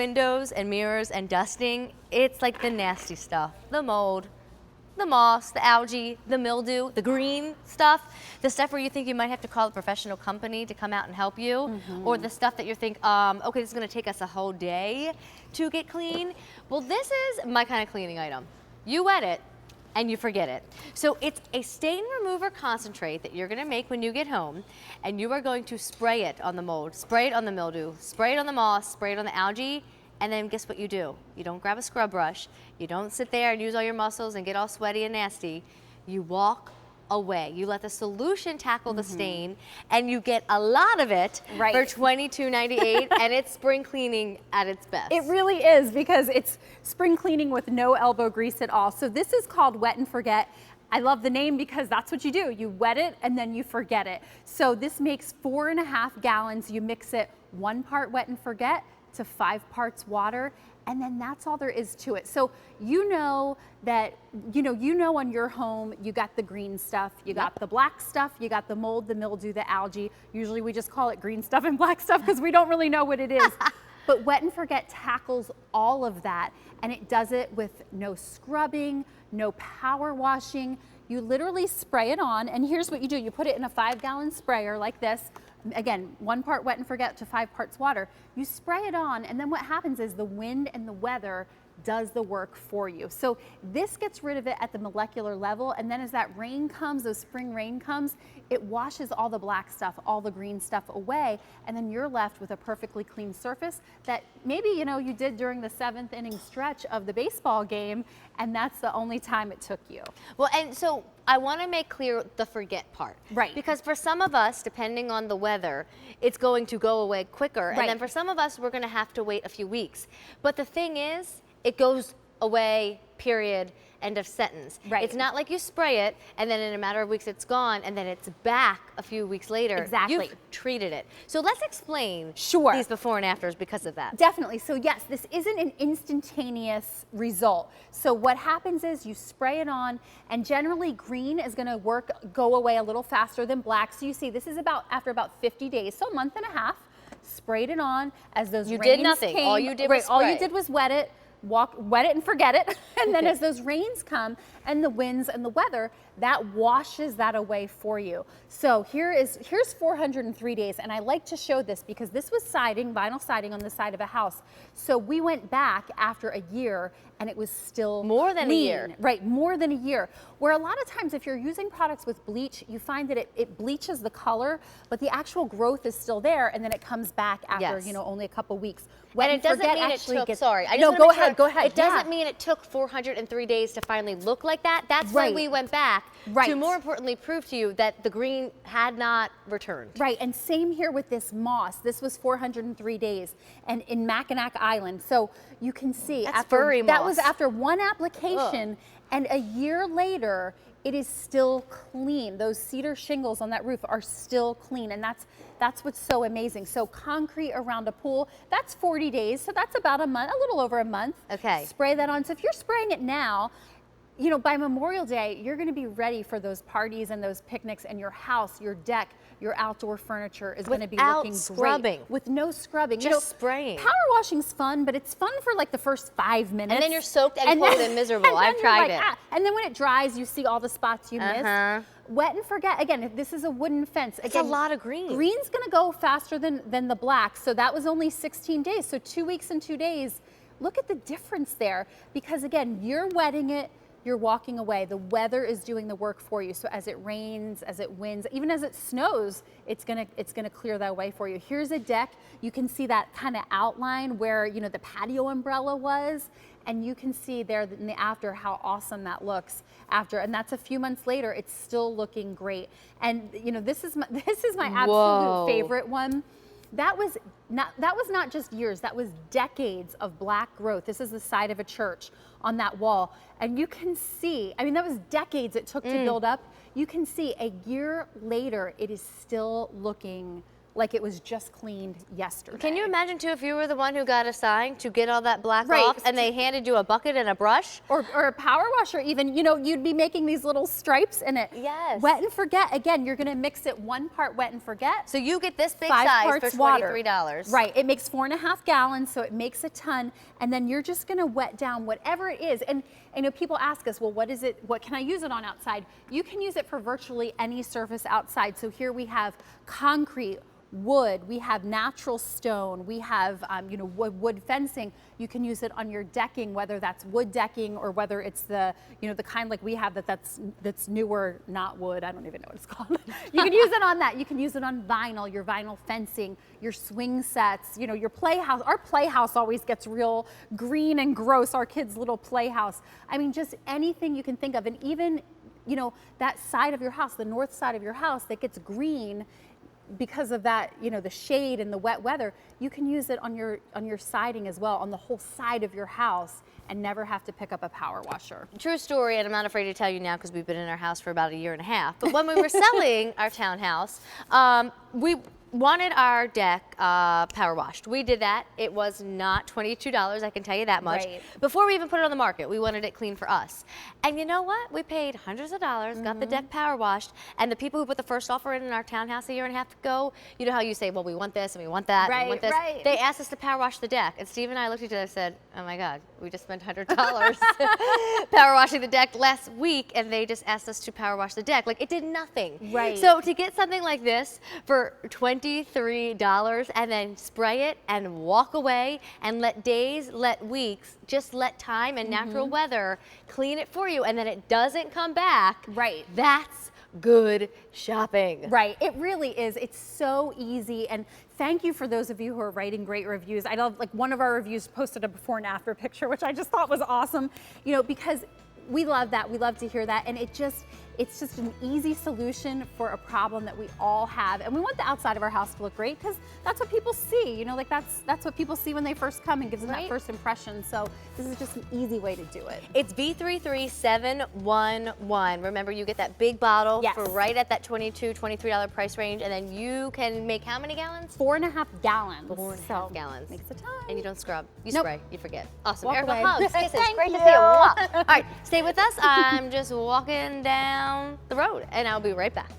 windows and mirrors and dusting, it's like the nasty stuff, the mold, the moss, the algae, the mildew, the green stuff, the stuff where you think you might have to call a professional company to come out and help you, or the stuff that you think, okay, this is gonna take us a whole day to get clean. Well, this is my kind of cleaning item. You wet it and you forget it. So it's a stain remover concentrate that you're gonna make when you get home, and you are going to spray it on the mold, spray it on the mildew, spray it on the moss, spray it on the algae. And then guess what you do? You don't grab a scrub brush. You don't sit there and use all your muscles and get all sweaty and nasty. You walk away. You let the solution tackle the stain, and you get a lot of it for $22.98, and it's spring cleaning at its best. It really is, because it's spring cleaning with no elbow grease at all. So this is called Wet and Forget. I love the name because that's what you do. You wet it and then you forget it. So this makes 4.5 gallons. You mix it 1 part Wet and Forget to 5 parts water, and then that's all there is to it. So you know that, you know on your home, you got the green stuff, you got the black stuff, you got the mold, the mildew, the algae. Usually we just call it green stuff and black stuff because we don't really know what it is. But Wet and Forget tackles all of that, and it does it with no scrubbing, no power washing. You literally spray it on, and here's what you do. You put it in a 5-gallon sprayer like this. Again, 1 part Wet and Forget to 5 parts water. You spray it on, and then what happens is the wind and the weather does the work for you. So this gets rid of it at the molecular level, and then as that rain comes, those spring rain comes, it washes all the black stuff, all the green stuff away, and then you're left with a perfectly clean surface that maybe you did during the 7th inning stretch of the baseball game, and that's the only time it took you. Well, and so I want to make clear the forget part. Right. Because for some of us, depending on the weather, it's going to go away quicker. Right. And then for some of us, we're going to have to wait a few weeks. But the thing is, it goes away, period, end of sentence. Right. It's not like you spray it and then in a matter of weeks it's gone and then it's back a few weeks later. Exactly. You've treated it. So let's explain Sure. these before and afters because of that. Definitely. So yes, this isn't an instantaneous result. So what happens is you spray it on, and generally green is going to go away a little faster than black. So you see this is after about 50 days, so a month and a half. Sprayed it on as those rains did nothing. came. All you did was All spray. you did was wet it. Wet it and forget it. And then as those rains come and the winds and the weather, that washes that away for you. So here's 403 days. And I like to show this because this was siding, vinyl siding on the side of a house. So we went back after a year and it was still more than lean. a year. Right, more than a year. Where a lot of times if you're using products with bleach, you find that it bleaches the color, but the actual growth is still there, and then it comes back after only a couple weeks. And it doesn't mean it took, sorry. No, go ahead, go ahead. It doesn't mean it took 403 days to finally look like that. That's why we went back to more importantly prove to you that the green had not returned. Right, and same here with this moss. This was 403 days and in Mackinac Island. So you can see that was after one application, and a year later, it is still clean. Those cedar shingles on that roof are still clean, and that's what's so amazing. So concrete around a pool, that's 40 days, so that's about a month, a little over a month. Okay. Spray that on. So if you're spraying it now, by Memorial Day, you're going to be ready for those parties and those picnics, and your house, your deck, your outdoor furniture is going to be looking scrubbing. great. With no scrubbing. Just spraying. Power washing's fun, but it's fun for like the first 5 minutes. And then you're soaked and cold and miserable. I've tried it. And then when it dries, you see all the spots you missed. Wet and forget. Again, if this is a wooden fence. It's a lot of green. Green's going to go faster than the black. So that was only 16 days. So 2 weeks and 2 days. Look at the difference there. Because again, you're wetting it. You're walking away. The weather is doing the work for you. So as it rains, as it winds, even as it snows, it's gonna clear that away for you. Here's a deck. You can see that kind of outline where the patio umbrella was, and you can see there in the after how awesome that looks after. And that's a few months later. It's still looking great. And this is my absolute favorite one. That was not just years, that was decades of black growth. This is the side of a church on that wall. And you can see, that was decades it took to build up. You can see a year later, it is still looking like it was just cleaned yesterday. Can you imagine too if you were the one who got assigned to get all that black Right. off and they handed you a bucket and a brush? Or a power washer even, you know, you'd be making these little stripes in it. Yes. Wet and forget, again, you're gonna mix it 1 part wet and forget. So you get this big 5 size parts for water. $23. Right, it makes 4.5 gallons, so it makes a ton, and then you're just gonna wet down whatever it is. And I know people ask us, well, what is it, what can I use it on outside? You can use it for virtually any surface outside. So here we have concrete, wood, we have natural stone, we have you know, wood fencing. You can use it on your decking, whether that's wood decking or whether it's the, you know, the kind like we have that's newer, not wood, I don't even know what it's called. You can use it on that. You can use it on vinyl, your vinyl fencing, your swing sets, you know, your playhouse. Our playhouse always gets real green and gross, our kids' little playhouse. I mean, just anything you can think of. And even, you know, that side of your house, the north side of your house that gets green, because of that, you know, the shade and the wet weather, you can use it on your siding as well, on the whole side of your house, and never have to pick up a power washer. True story, and I'm not afraid to tell you now because we've been in our house for about 1.5 years. But when we were selling our townhouse, we wanted our deck power washed. We did that. It was not $22, I can tell you that much. Right. Before we even put it on the market, we wanted it clean for us. And you know what? We paid hundreds of dollars, got the deck power washed, and the people who put the first offer in our townhouse 1.5 years ago, you know how you say, well, we want this and we want that and we want this. Right. They asked us to power wash the deck, and Steve and I looked at each other and said, oh my God, we just spent $100 power washing the deck last week, and they just asked us to power wash the deck. Like, it did nothing. Right. So to get something like this for $23 and then spray it and walk away and let days, let weeks, just let time and natural weather clean it for you, and then it doesn't come back. Right. That's good shopping. Right, it really is. It's so easy, and thank you for those of you who are writing great reviews. I love, like, one of our reviews posted a before and after picture, which I just thought was awesome, you know, because we love that. We love to hear that, and it's just an easy solution for a problem that we all have. And we want the outside of our house to look great because that's what people see. You know, like that's what people see when they first come and gives them that first impression. So this is just an easy way to do it. It's B33711. Remember, you get that big bottle for right at that $22, $23 price range, and then you can make how many gallons? 4.5 gallons. 4.5 gallons. Makes a ton. And you don't scrub. You Nope. spray. You forget. Awesome. Walk Erica, away. hugs, kisses. Thank Great to you. see you. Mwah. All right, stay with us. I'm just walking down the road, and I'll be right back.